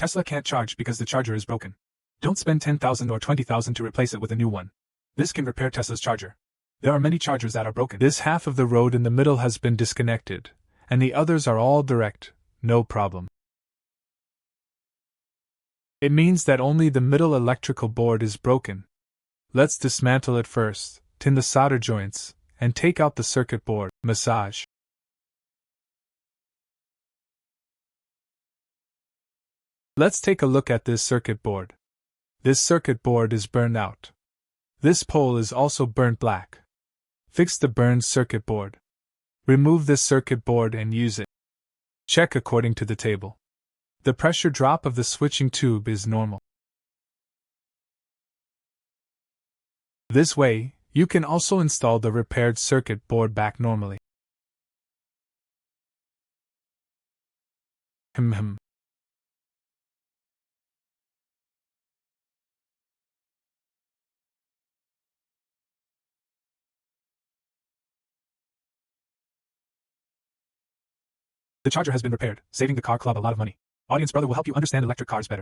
Tesla can't charge because the charger is broken. Don't spend $10,000 or $20,000 to replace it with a new one. This can repair Tesla's charger. There are many chargers that are broken. This half of the road in the middle has been disconnected, and the others are all direct, no problem. It means that only the middle electrical board is broken. Let's dismantle it first, tin the solder joints, and take out the circuit board. Massage. Let's take a look at this circuit board. This circuit board is burned out. This pole is also burnt black. Fix the burned circuit board. Remove this circuit board and use it. Check according to the table. The pressure drop of the switching tube is normal. This way, you can also install the repaired circuit board back normally. The charger has been repaired, saving the car club a lot of money. Audience brother will help you understand electric cars better.